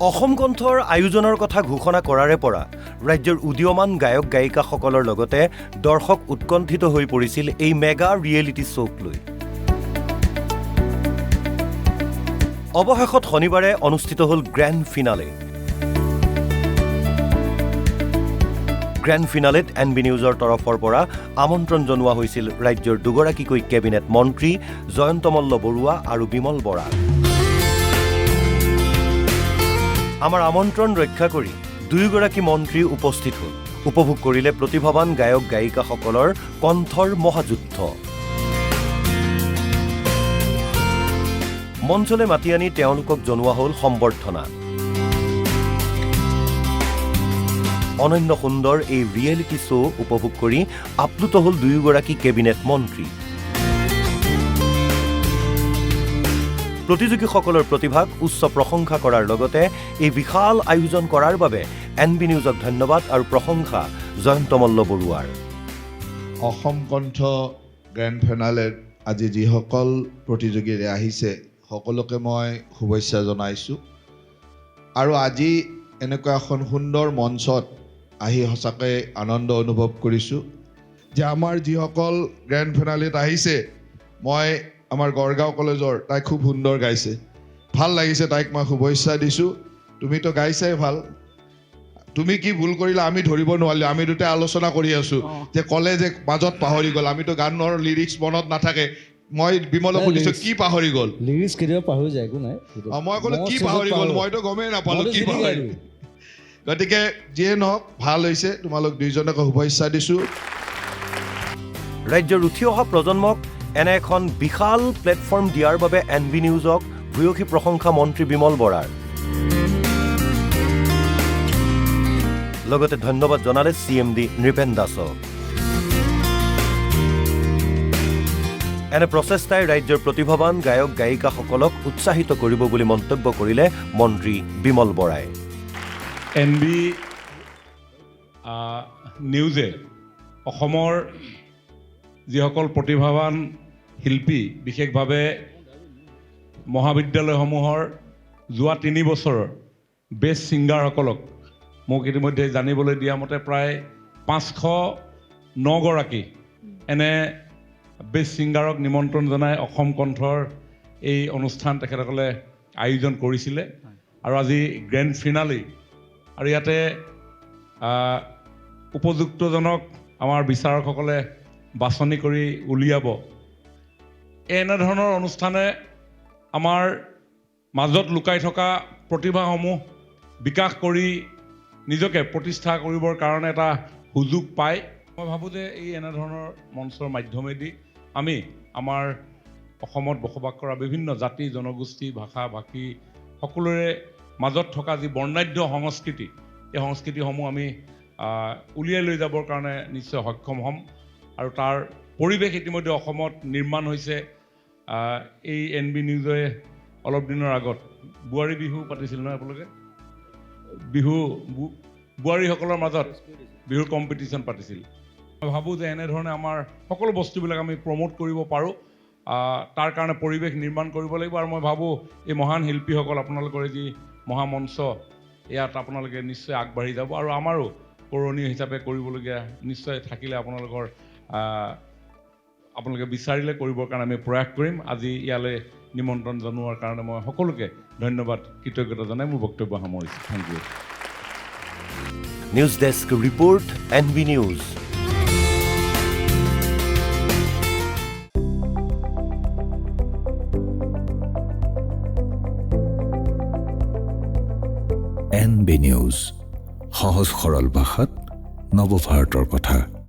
অসম কণ্ঠৰ আয়োজনৰ কথা ঘোষণা কৰাৰে পৰা ৰাজ্যৰ উদীয়মান গায়ক গায়িকাসকলৰ লগতে দৰ্শক উৎকণ্ঠিত হৈ পৰিছিল এই মেগা ৰিয়েলিটি শ্ব'ক লৈ। অৱশেষত শনিবাৰে অনুষ্ঠিত হ'ল গ্ৰেণ্ড ফিনালে। গ্ৰেণ্ড ফিনালেত এনবি নিউজৰ তৰফৰ পৰা আমন্ত্ৰণ জনোৱা হৈছিল ৰাজ্যৰ দুগৰাকীকৈ কেবিনেট মন্ত্ৰী জয়ন্ত মল্ল বৰুৱা আৰু বিমল বৰা। আমাৰ আমন্ত্ৰণ ৰক্ষা কৰি দুয়োগৰাকী মন্ত্ৰী উপস্থিত হ'ল। উপভোগ কৰিলে প্ৰতিভাৱান গায়ক গায়িকাসকলৰ কণ্ঠৰ মহাযুদ্ধ। মঞ্চলৈ মাতি আনি তেওঁলোকক জনোৱা হ'ল সম্বৰ্ধনা। অনন্য সুন্দৰ এই ৰিয়েলিটি শ্ব' উপভোগ কৰি আপ্লুত হ'ল দুয়োগৰাকী কেবিনেট মন্ত্ৰী। প্ৰতিযোগীসকলৰ প্ৰতিভাক উচ্চ প্ৰশংসা কৰাৰ লগতে এই বিশাল আয়োজন কৰাৰ বাবে এনবি নিউজক ধন্যবাদ আৰু প্ৰশংসা জয়ন্ত মল্ল বৰুৱাৰ। অসম কণ্ঠ গ্ৰেণ্ড ফিনালেত আজি যিসকল প্ৰতিযোগীৰে আহিছে সকলোকে মই শুভেচ্ছা জনাইছোঁ। আৰু আজি এনেকুৱা এখন সুন্দৰ মঞ্চত আহি সঁচাকৈ আনন্দ অনুভৱ কৰিছোঁ যে আমাৰ যিসকল গ্ৰেণ্ড ফিনালেত আহিছে, মই আমাৰ গড়গাঁও কলেজৰ তাই খুব সুন্দৰ গাইছে, ভাল লাগিছে, তাইক মই শুভেচ্ছা দিছোঁ। তুমিতো গাইছাই ভাল, তুমি কি ভুল কৰিলা আমি ধৰিব নোৱাৰিলোঁ। আমি দুটাই আলোচনা কৰি আছোঁ যে ক'লে যে মাজত পাহৰি গ'ল, আমিতো গানৰ লিৰিক্স মনত নাথাকে। মই বিমলক সুধিছোঁ কি পাহৰি গ'ল, লিৰিক্স কেতিয়াবা পাহৰি যায়, একো নাই। মই ক'লো কি পাহৰি গ'ল, মইতো গমেই নাপালোঁ কি পাহৰি। গতিকে যিয়ে নহওক ভাল হৈছে, তোমালোক দুইজনকে শুভেচ্ছা দিছোঁ। ৰাজ্যৰ উঠি অহা প্ৰজন্মক এনে এখন বিশাল প্লেটফৰ্ম দিয়াৰ বাবে এনবি নিউজক ভূয়সী প্ৰশংসা মন্ত্ৰী বিমল বৰাৰ। লগতে ধন্যবাদ জনালে CMD নৃপেন দাসক। এনে প্ৰচেষ্টাই ৰাজ্যৰ প্ৰতিভাৱান গায়ক গায়িকাসকলক উৎসাহিত কৰিব বুলি মন্তব্য কৰিলে মন্ত্ৰী বিমল বৰাই। এনবি নিউজে অসমৰ যিসকল প্ৰতিভাৱান শিল্পী, বিশেষভাৱে মহাবিদ্যালয়সমূহৰ যোৱা 3 বছৰৰ বেষ্ট ছিংগাৰসকলক মোক ইতিমধ্যে জানিবলৈ দিয়া মতে প্ৰায় 509 গৰাকী এনে বেষ্ট ছিংগাৰক নিমন্ত্ৰণ জনাই অসম কণ্ঠৰ এই অনুষ্ঠান তেখেতসকলে আয়োজন কৰিছিলে। আৰু আজি গ্ৰেণ্ড ফিনালে, আৰু ইয়াতে উপযুক্তজনক আমাৰ বিচাৰকসকলে বাছনি কৰি উলিয়াব। এনেধৰণৰ অনুষ্ঠানে আমাৰ মাজত লুকাই থকা প্ৰতিভাসমূহ বিকাশ কৰি নিজকে প্ৰতিষ্ঠা কৰিবৰ কাৰণে এটা সুযোগ পায়। মই ভাবোঁ যে এই এনেধৰণৰ মঞ্চৰ মাধ্যমেদি আমি আমাৰ অসমত বসবাস কৰা বিভিন্ন জাতি জনগোষ্ঠী ভাষা ভাষী সকলোৰে মাজত থকা যি বৰ্ণাঢ্য সংস্কৃতি, এই সংস্কৃতিসমূহ আমি উলিয়াই লৈ যাবৰ কাৰণে নিশ্চয় সক্ষম হ'ম। আৰু তাৰ পৰিৱেশ ইতিমধ্যে অসমত নিৰ্মাণ হৈছে। এই এনবি নিউজে অলপ দিনৰ আগত বোৱাৰী বিহু পাতিছিল নহয় আপোনালোকে, বোৱাৰীসকলৰ মাজত বিহুৰ কম্পিটিশ্যন পাতিছিল। মই ভাবোঁ যে এনেধৰণে আমাৰ সকলো বস্তুবিলাক আমি প্ৰমোট কৰিব পাৰোঁ, তাৰ কাৰণে পৰিৱেশ নিৰ্মাণ কৰিব লাগিব। আৰু মই ভাবোঁ এই মহান শিল্পীসকল, আপোনালোকৰ যি মহামঞ্চ, ইয়াত আপোনালোকে নিশ্চয় আগবাঢ়ি যাব। আৰু আমাৰো কৰণীয় হিচাপে কৰিবলগীয়া নিশ্চয় থাকিলে আপোনালোকে বিচাৰিলে কৰিবৰ কাৰণে আমি প্ৰয়াস কৰিম। আজি ইয়ালৈ নিমন্ত্ৰণ জনোৱাৰ কাৰণে মই সকলোকে ধন্যবাদ কৃতজ্ঞতা জনাই মোৰ বক্তব্য সামৰিছোঁ। Thank you. News desk report, NB news. NB news, সহজ সৰল ভাষাত নৱভাৰতৰ কথা।